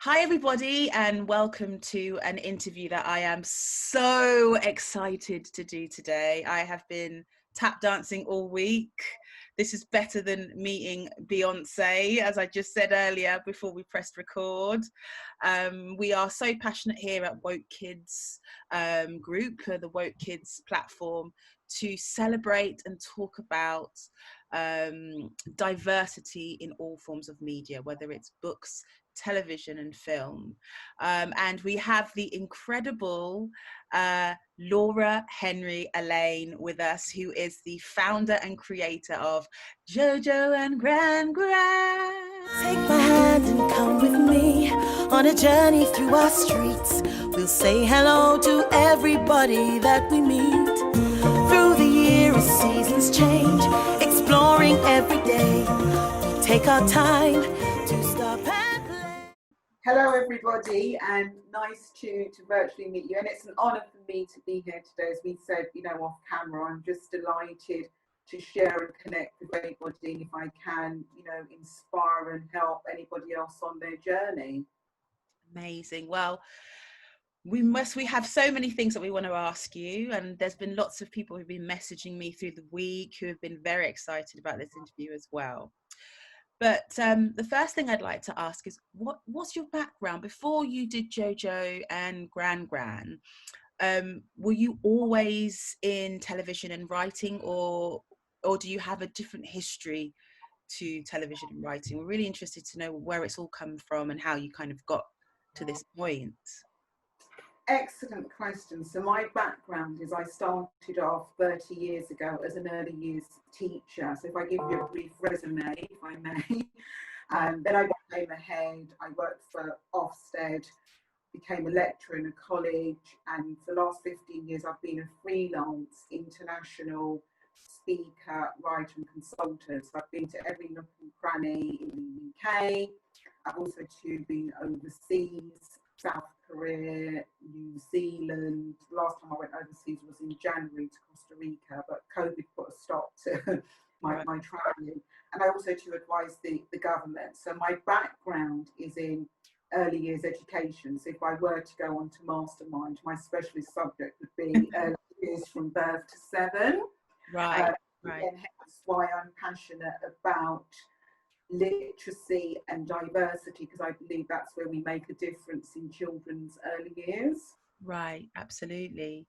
Hi everybody, and welcome to an interview that I am so excited to do today. I have been tap dancing all week. This is better than meeting Beyonce, as I just said earlier before we pressed record. We are so passionate here at Woke Kids Group, the Woke Kids platform, to celebrate and talk about diversity in all forms of media, whether it's books, television and film. And we have the incredible Laura Henry-Allain with us, who is the founder and creator of JoJo and Gran Gran. Take my hand and come with me on a journey through our streets. We'll say hello to everybody that we meet. Through the year as seasons change, exploring every day. We take our time to stop and play. Hello everybody, and nice to virtually meet you, and it's an honour for me to be here today. As we said, off camera, I'm just delighted to share and connect with anybody, if I can, inspire and help anybody else on their journey. Amazing. Well, we have so many things that we want to ask you, and there's been lots of people who've been messaging me through the week who have been very excited about this interview as well. But the first thing I'd like to ask is, what's your background? Before you did JoJo and Gran Gran, were you always in television and writing, or do you have a different history to television and writing? We're really interested to know where it's all come from and how you kind of got to this point. Excellent question. So my background is I started off 30 years ago as an early years teacher. So if I give you a brief resume, if I may, then I became a head. I worked for Ofsted, became a lecturer in a college, and for the last 15 years I've been a freelance international speaker, writer and consultant. So I've been to every nook and cranny in the UK. I've also too been overseas, South Korea, New Zealand. The last time I went overseas was in January to Costa Rica, but COVID put a stop to my travelling. And I also too advise the government. So my background is in early years education. So if I were to go on to mastermind, my specialist subject would be early years from birth to 7. Right. And hence why I'm passionate about literacy and diversity, because I believe that's where we make a difference in children's early years. Right, absolutely.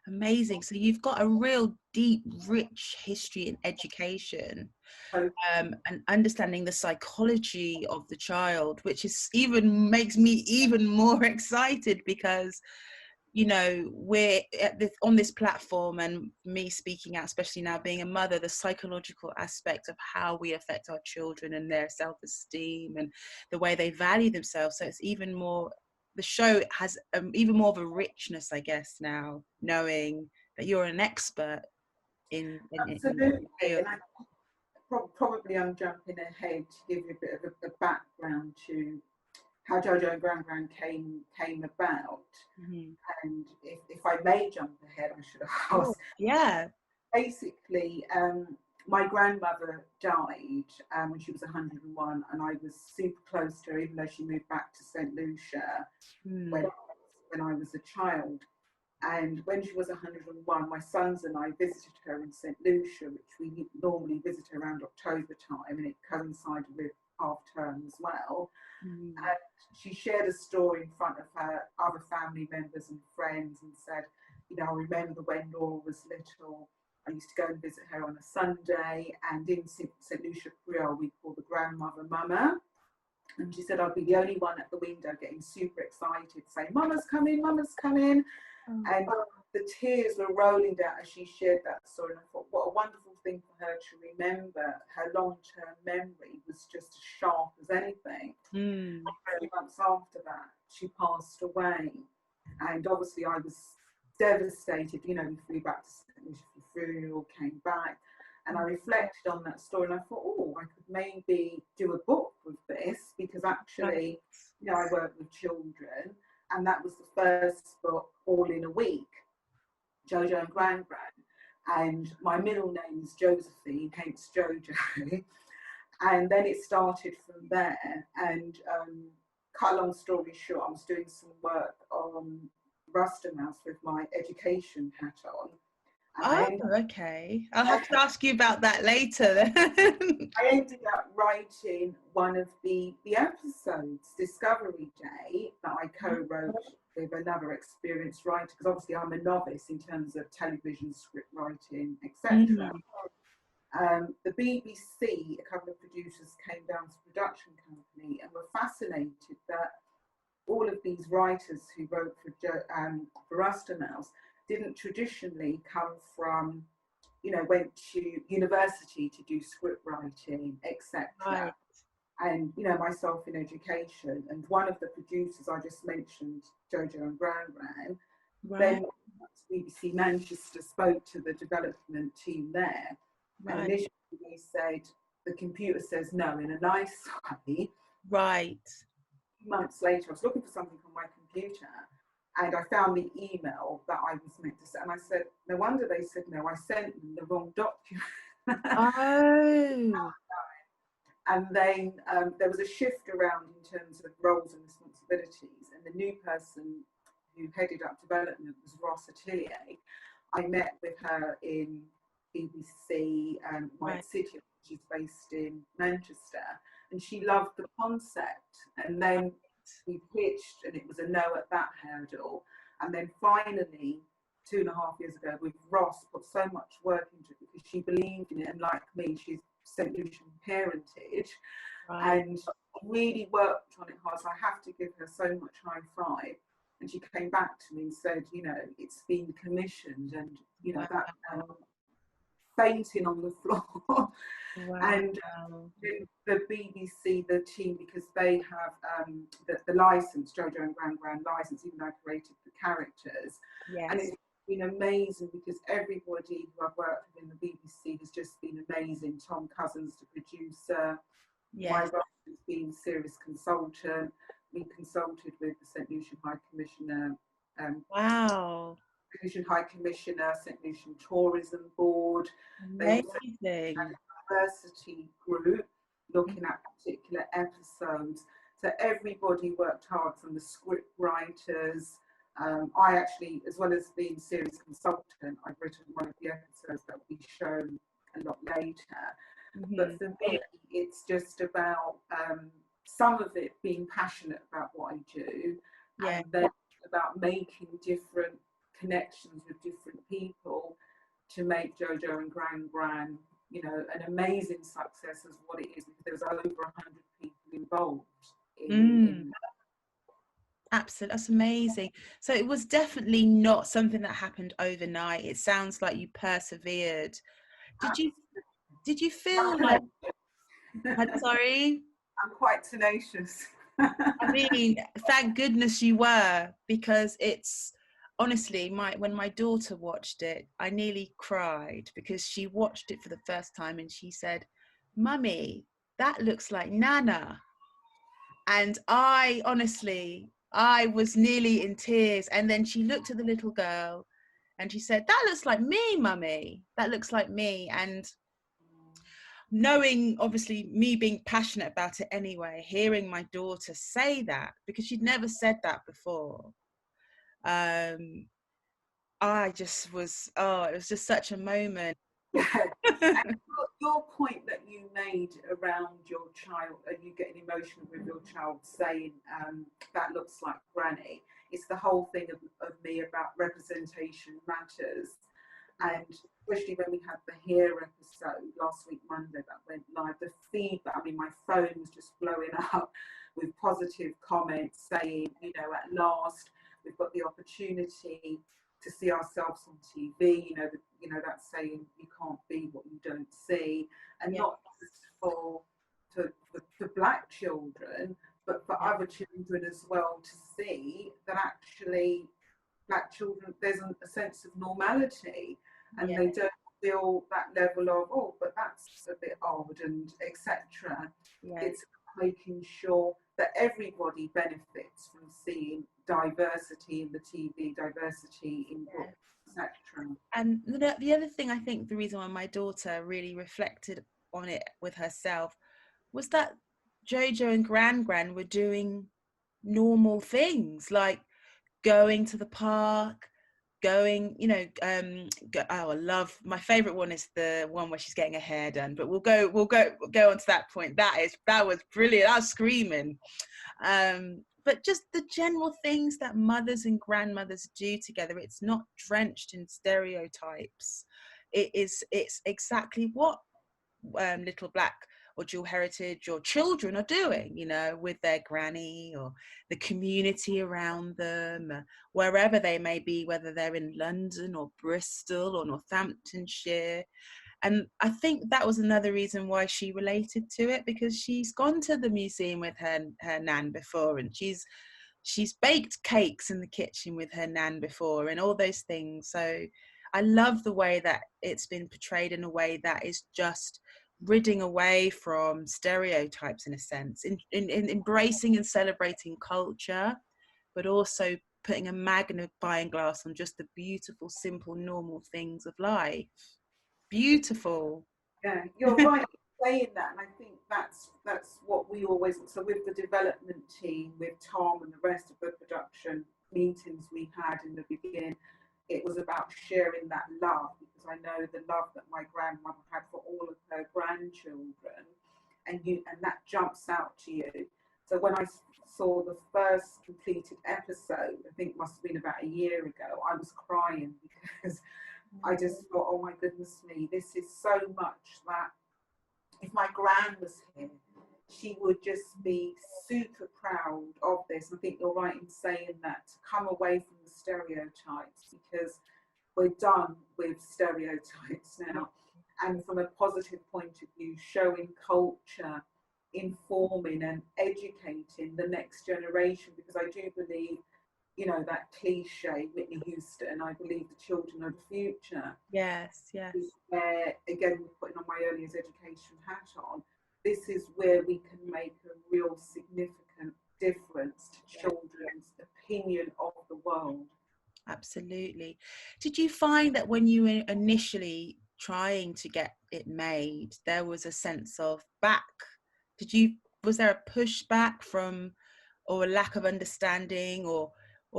Amazing. So you've got a real deep, rich history in education, and understanding the psychology of the child, which is makes me even more excited, because we're on this platform, and me speaking out, especially now being a mother, the psychological aspect of how we affect our children and their self-esteem and the way they value themselves. So it's even more, the show has even more of a richness, I guess, now, knowing that you're an expert in absolutely. And probably I'm jumping ahead to give you a bit of a background to how JoJo and Gran Gran came about. Mm-hmm. And if I may jump ahead, I should have asked. Yeah. Basically, my grandmother died when she was 101, and I was super close to her, even though she moved back to St. Lucia when I was a child. And when she was 101, my sons and I visited her in St. Lucia, which we normally visit around October time, and it coincided with half term as well. And she shared a story in front of her other family members and friends and said, I remember when Laura was little, I used to go and visit her on a Sunday, and in St. Lucia Creole we call the grandmother Mama. And she said I'd be the only one at the window getting super excited, saying, Mama's coming, Mama's coming. And the tears were rolling down as she shared that story. And I thought, what a wonderful thing for her to remember. Her long-term memory was just as sharp as anything. 3 months after that, she passed away. And obviously I was devastated. We flew back to St. Lucia for funeral, came back. And I reflected on that story, and I thought, I could maybe do a book with this, because actually, I work with children. And that was the first book, all in a week, JoJo and Gran Gran. And my middle name is Josephine, hence JoJo. And then it started from there. And cut a long story short, I was doing some work on Rasta Mouse with my education hat on. And Oh, okay. I'll have to ask you about that later then. I ended up writing one of the episodes, Discovery Day, that I co-wrote with another experienced writer, because obviously I'm a novice in terms of television script writing, etc. The BBC, a couple of producers came down to the production company and were fascinated that all of these writers who wrote for Rasta Mouse didn't traditionally come from, you know, went to university to do script writing, etc. Right. And, you know, myself in education, and one of the producers I just mentioned, JoJo and Gran Gran, then BBC Manchester spoke to the development team there. And initially they said, the computer says no in a nice way. Right. Months later, I was looking for something on my computer and I found the email that I was meant to send. And I said, no wonder they said no, I sent them the wrong document. Oh. And then there was a shift around in terms of roles and responsibilities. And the new person who headed up development was Ross Atelier. I met with her in BBC White City, which is based in Manchester. And she loved the concept. And then we pitched and it was a no at that hurdle. And then finally, 2.5 years ago, with Ross, put so much work into it because she believed in it. And like me, she's St. Lucian parentage and really worked on it hard. So I have to give her so much high five. And she came back to me and said, you know, it's been commissioned and, you know, that fainting on the floor. And the BBC, the team, because they have the license, JoJo and Gran Gran license, even though I created the characters. And it's been amazing because everybody who I've worked with in the BBC has just been amazing. Tom Cousins, the producer, my brother has been series consultant. We consulted with the St. Lucian High Commissioner. Lucian High Commissioner, St. Lucian Tourism Board. Amazing. They have a diversity group looking at particular episodes. So everybody worked hard, from the script writers. I actually, as well as being series consultant, I've written one of the episodes that will be shown a lot later. But for me, it's just about some of it being passionate about what I do, and then about making different connections with different people to make JoJo and Gran Gran, you know, an amazing success as what it is, because there's over 100 people involved in Absolutely, that's amazing. So it was definitely not something that happened overnight. It sounds like you persevered. Did you feel like I'm sorry? I'm quite tenacious. I mean, thank goodness you were, because it's honestly, when my daughter watched it, I nearly cried, because she watched it for the first time and she said, "Mummy, that looks like Nana." And I was nearly in tears. And then she looked at the little girl and she said, "That looks like me, Mummy. That looks like me." And knowing, obviously, me being passionate about it anyway, hearing my daughter say that, because she'd never said that before, I just was, it was just such a moment. And your point that you made around your child, you getting emotional with your child saying that looks like Granny, it's the whole thing of me about representation matters. And especially when we had the Here episode last week, Monday, that went live, the feedback, I mean, my phone was just blowing up with positive comments saying, you know, at last we've got the opportunity to see ourselves on TV, you know, that's saying you can't be what you don't see, and not just for black children, but for other children as well, to see that actually black children, there's a sense of normality, and they don't feel that level of, oh, but that's a bit odd, and etc. It's making sure that everybody benefits from seeing diversity in the TV, diversity in books, etc. And the other thing, I think the reason why my daughter really reflected on it with herself was that JoJo and Gran Gran were doing normal things like going to the park, going, you know, oh, I love, my favorite one is the one where she's getting her hair done, but we'll go on to that point. That was brilliant. I was screaming. But just the general things that mothers and grandmothers do together, it's not drenched in stereotypes. It's exactly what little Black or dual heritage or children are doing, you know, with their granny or the community around them, wherever they may be, whether they're in London or Bristol or Northamptonshire. And I think that was another reason why she related to it, because she's gone to the museum with her nan before, and she's baked cakes in the kitchen with her nan before, and all those things. So I love the way that it's been portrayed in a way that is just ridding away from stereotypes, in a sense, in embracing and celebrating culture, but also putting a magnifying glass on just the beautiful, simple, normal things of life. Beautiful. Yeah, you're right saying that, and I think that's what we always. So with the development team, with Tom and the rest of the production meetings we had in the beginning, it was about sharing that love, because I know the love that my grandmother had for all of her grandchildren, and that jumps out to you. So when I saw the first completed episode, I think it must have been about a year ago, I was crying, because I just thought, oh my goodness me, this is so much that if my gran was here, she would just be super proud of this. I think you're right in saying that, to come away from the stereotypes, because we're done with stereotypes now. And from a positive point of view, showing culture, informing and educating the next generation, because I do believe, you know, that cliche, Whitney Houston, I believe the children are the future. Yes, yes. Where, again, putting on my early education hat on, this is where we can make a real significant difference to children's opinion of the world. Absolutely. Did you find that when you were initially trying to get it made, there was a sense of was there a pushback from, or a lack of understanding, or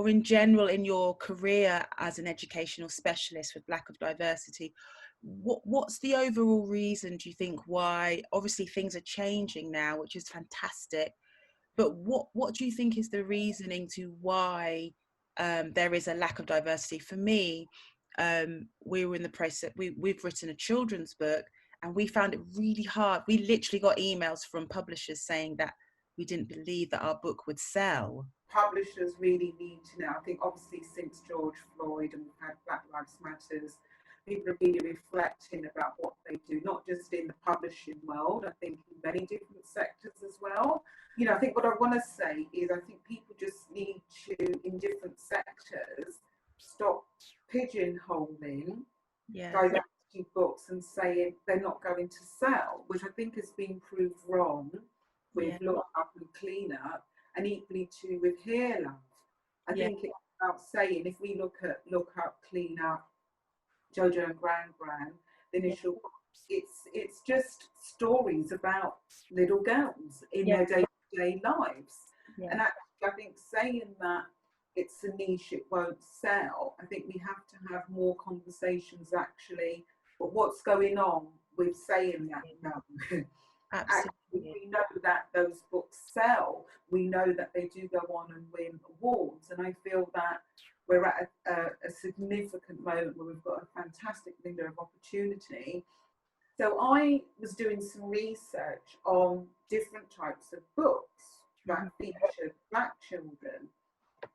in general in your career as an educational specialist with lack of diversity? What's the overall reason, do you think, why? Obviously things are changing now, which is fantastic, but what do you think is the reasoning to why there is a lack of diversity? For me, we were in the process, we've written a children's book, and we found it really hard. We literally got emails from publishers saying that we didn't believe that our book would sell. Publishers really need to know. I think obviously since George Floyd and we've had Black Lives Matters, people are really reflecting about what they do, not just in the publishing world, I think in many different sectors as well. You know, I think what I want to say is I think people just need to, in different sectors, stop pigeonholing diversity books and saying they're not going to sell, which I think has been proved wrong with Look Up and Clean Up, and equally too with Hair Love. I think it's about saying, if we look at Look Up, Clean Up, JoJo and Gran Gran, the initial books, it's just stories about little girls in their day-to-day lives. And actually, I think saying that it's a niche, it won't sell, I think we have to have more conversations actually, but what's going on with saying that now? Actually, we know that those books sell. We know that they do go on and win awards, and I feel that we're at a significant moment where we've got a fantastic window of opportunity. So I was doing some research on different types of books that featured Black children.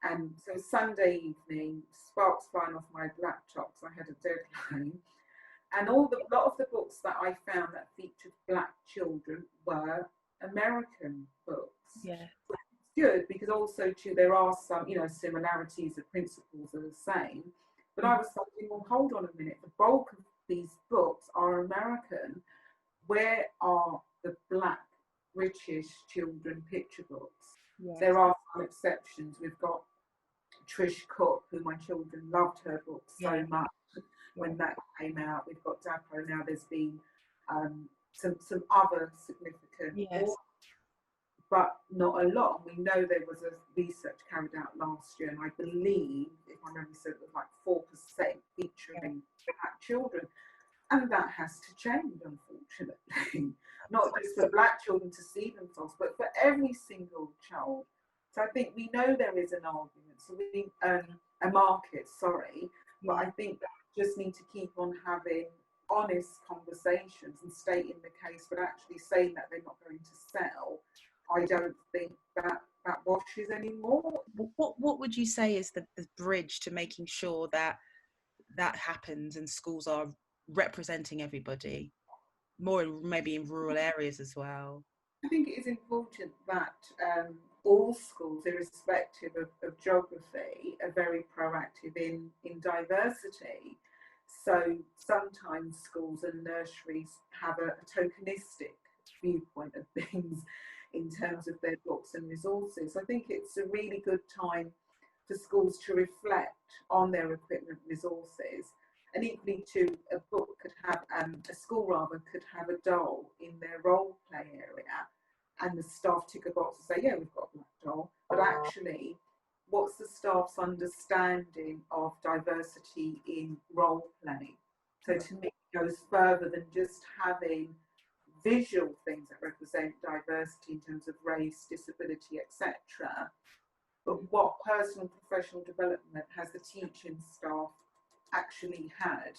And so Sunday evening, sparks flying off my laptop, so I had a deadline. And a lot of the books that I found that featured Black children were American books. Yeah. Which is good, because also too there are some, you know, similarities, the principles are the same. But I was thinking, well, hold on a minute, the bulk of these books are American. Where are the Black British children picture books? Yes. There are some exceptions. We've got Trish Cook, who my children loved her book so much when that came out. We've got Dapo now. There's been some other significant books. but not a lot. We know there was a research carried out last year, and I believe, if my memory serves, it was like 4% featuring black children. And that has to change, unfortunately. Not just for black children to see themselves, but for every single child. So I think we know there is an argument, so we a market, sorry, but I think that we just need to keep on having honest conversations and stating the case, but actually saying that they're not going to sell. I don't think that washes anymore. What would you say is the bridge to making sure that that happens and schools are representing everybody, more maybe in rural areas as well? I think it is important that all schools, irrespective of geography, are very proactive in diversity. So sometimes schools and nurseries have a tokenistic viewpoint of things in terms of their books and resources. I think it's a really good time for schools to reflect on their equipment resources. And equally too, a book could have, a school rather, could have a doll in their role play area, and the staff tick a box and say, yeah, we've got a black doll. But actually, what's the staff's understanding of diversity in role play? So to me, it goes further than just having visual things that represent diversity in terms of race, disability, etc. But what personal and professional development has the teaching staff actually had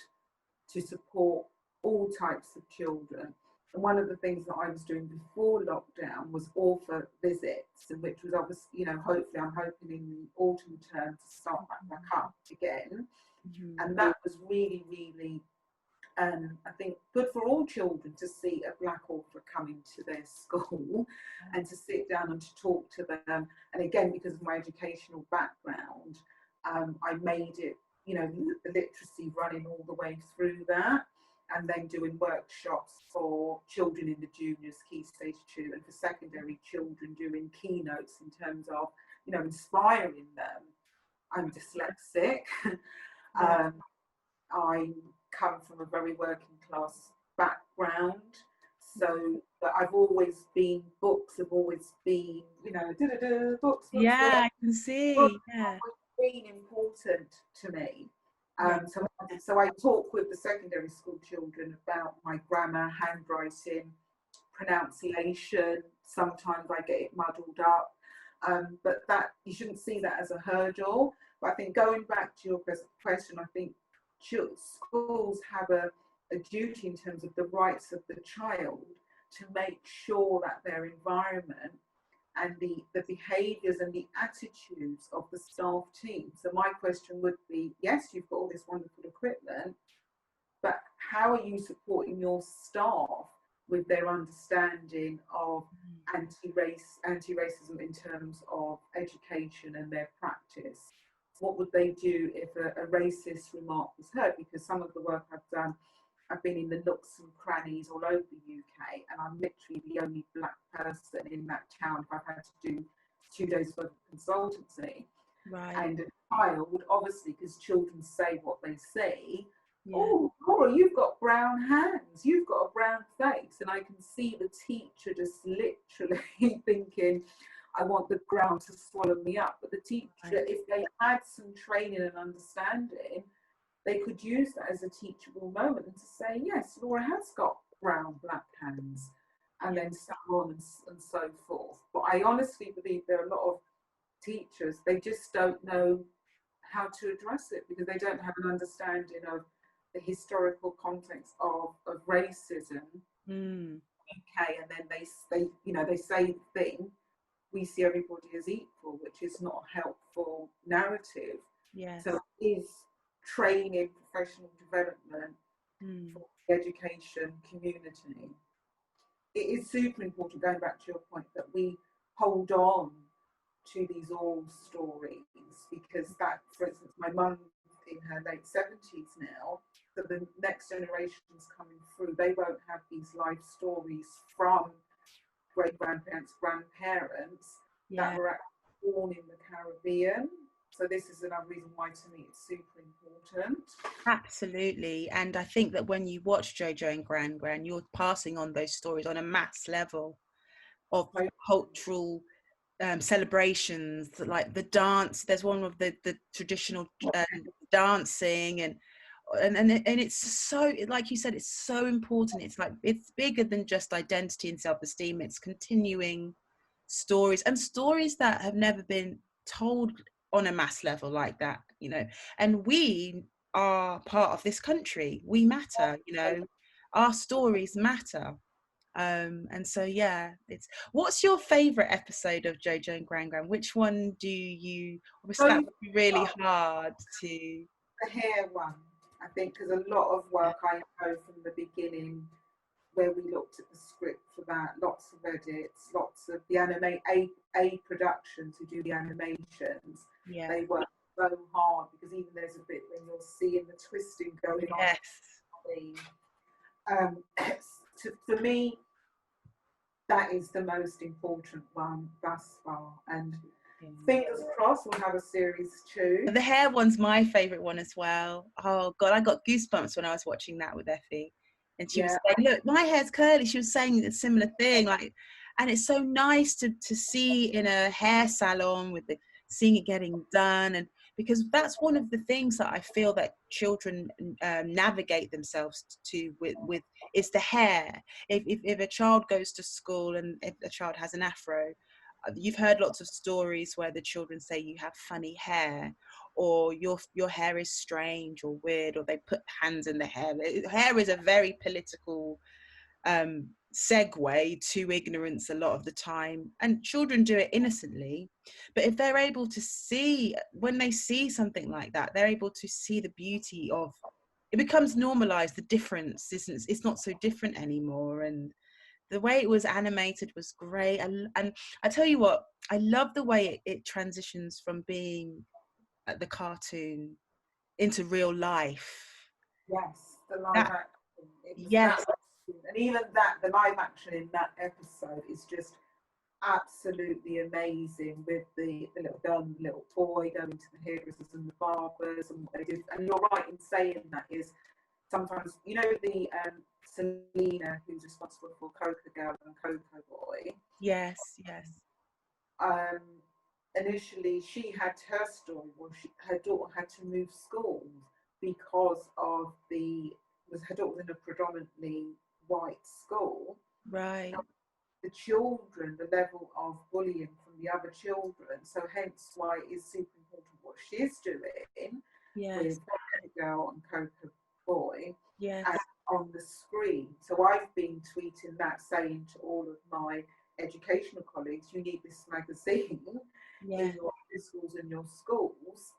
to support all types of children? And one of the things that I was doing before lockdown was author visits, and which was obviously, you know, hopefully I'm hoping in the autumn term to start back up again. And that was really, really, I think, good for all children to see a black author coming to their school and to sit down and to talk to them. And again, because of my educational background, I made it, you know, the literacy running all the way through that, and then doing workshops for children in the juniors, Key Stage 2, and for secondary children doing keynotes in terms of, you know, inspiring them. I'm dyslexic. I come from a very working class background, so but I've always been, books have always been, you know, books. Yeah, I can see. Books Yeah, have been important to me. So I talk with the secondary school children about my grammar, handwriting, pronunciation. Sometimes I get it muddled up, but that you shouldn't see that as a hurdle. But I think going back to your question, I think schools have a duty in terms of the rights of the child to make sure that their environment and the behaviours and the attitudes of the staff team. So my question would be, yes, you've got all this wonderful equipment, but how are you supporting your staff with their understanding of anti-racism in terms of education and their practice? What would they do if a racist remark was heard? Because some of the work I've done, I've been in the nooks and crannies all over the UK, and I'm literally the only black person in that town if I've had to do 2 days worth of consultancy. right. And a child, obviously, because children say what they say, oh, Laura, you've got brown hands, you've got a brown face. And I can see the teacher just literally thinking, I want the ground to swallow me up. But the teacher, if they had some training and understanding, they could use that as a teachable moment and to say, yes, Laura has got brown, black hands, and then so on and so forth. But I honestly believe there are a lot of teachers, they just don't know how to address it because they don't have an understanding of the historical context of racism. Okay, and then they say the thing, we see everybody as equal, which is not a helpful narrative. So it is training, professional development for the education community. It is super important, going back to your point, that we hold on to these old stories, because that, for instance, my mum in her late 70s now, so the next generations coming through, they won't have these life stories from great-grandparents, grandparents that were actually born in the Caribbean. So this is another reason why, to me, it's super important. Absolutely. And I think that when you watch JoJo and Gran Gran, you're passing on those stories on a mass level. of cultural celebrations, like the dance. There's one of the traditional dancing, and it's so, like you said, it's so important. It's like, it's bigger than just identity and self-esteem. It's continuing stories, and stories that have never been told on a mass level like that, you know. And we are part of this country. We matter, you know, our stories matter. And so, yeah, it's, what's your favorite episode of JoJo and Gran Gran? Which one do you, obviously that would be really hard to... The hair one, I think, because a lot of work I know from the beginning, where we looked at the script for that, lots of edits, lots of the a production to do the animations. Yeah. They work so hard, because even there's a bit when you're seeing the twisting going on. For me, that is the most important one thus far, and fingers crossed we'll have a series 2. The hair one's my favorite one as well. Oh God, I got goosebumps when I was watching that with Effie, and she was saying, "Look, my hair's curly." She was saying a similar thing, like, and it's so nice to see in a hair salon with the seeing it getting done, and because that's one of the things that I feel that children navigate themselves to with is the hair. If a child goes to school and if a child has an afro, you've heard lots of stories where the children say you have funny hair, or your hair is strange or weird, or they put hands in the hair. Hair is a very political segue to ignorance a lot of the time, and children do it innocently. But if they're able to see, when they see something like that, they're able to see the beauty of it. Becomes normalized. The difference isn't, it's not so different anymore. And the way it was animated was great. And I tell you what, I love the way it transitions from being the cartoon into real life. Yes, the live action. Yes. And even that, the live action in that episode is just absolutely amazing, with the little girl and the little boy going to the hairdressers and the barbers and what they did. And you're right in saying that is sometimes, you know, the Selena, who's responsible for Coco Girl and Coco Boy. Yes. Initially, she had her story where her daughter had to move schools because of her daughter was in a predominantly white school. Right. The children, the level of bullying from the other children, so hence why it is super important what she's doing with Coco Girl and Coco Boy on the screen. So I've been tweeting that, saying to all of my educational colleagues, you need this magazine in your schools and your schools,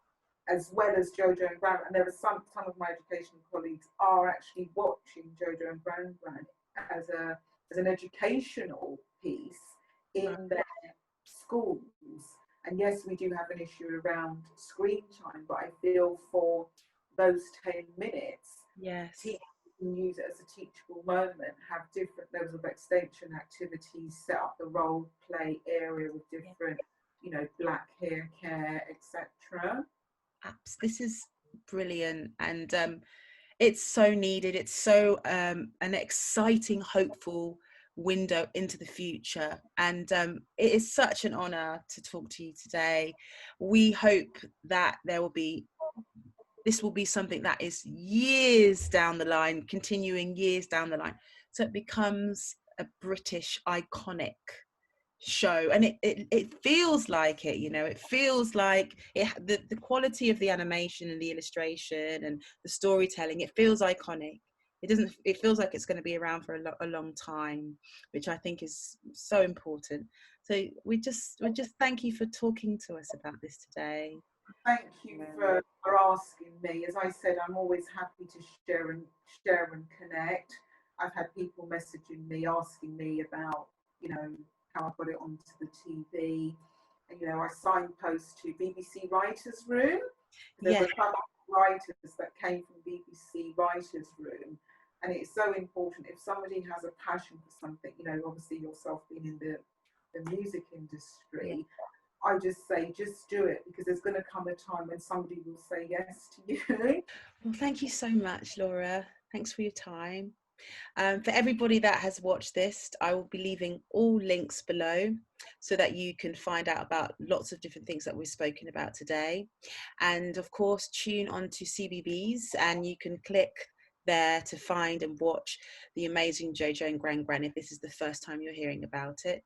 as well as JoJo and Gran. And there are some of my educational colleagues are actually watching JoJo and Gran Gran as an educational piece in their schools. And yes, we do have an issue around screen time, but I feel for those 10 minutes, teachers can use it as a teachable moment, have different levels of extension activities, set up the role play area with different, you know, black hair care, etc. This is brilliant, and it's so needed. It's so an exciting, hopeful window into the future, and it is such an honor to talk to you today. We hope that this will be something that is years down the line, continuing years down the line, so it becomes a British iconic show. And it feels like it, you know, it feels like the quality of the animation and the illustration and the storytelling, it feels iconic. It feels like it's going to be around for a long time, which I think is so important. So we just thank you for talking to us about this today. Thank you for asking me. As I said, I'm always happy to share and connect. I've had people messaging me, asking me about, you know, how I got it onto the TV. And, you know, I signpost to BBC Writers' Room. There were some writers that came from BBC Writers' Room. And it's so important, if somebody has a passion for something, you know, obviously yourself being in the music industry, I just say, just do it, because there's going to come a time when somebody will say yes to you. Well, thank you so much, Laura. Thanks for your time. For everybody that has watched this, I will be leaving all links below so that you can find out about lots of different things that we've spoken about today. And of course, tune on to CBBS, and you can click there to find and watch the amazing JoJo and Gran Gran if this is the first time you're hearing about it.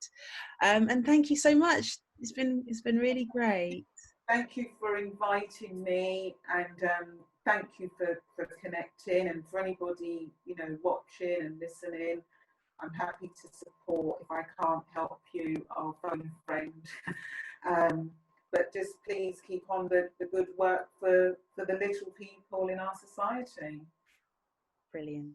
And thank you so much. It's been really great. Thank you for inviting me, and thank you for connecting, and for anybody, you know, watching and listening. I'm happy to support. If I can't help you, I'll phone a friend. But just please keep on the good work for the little people in our society. Brilliant.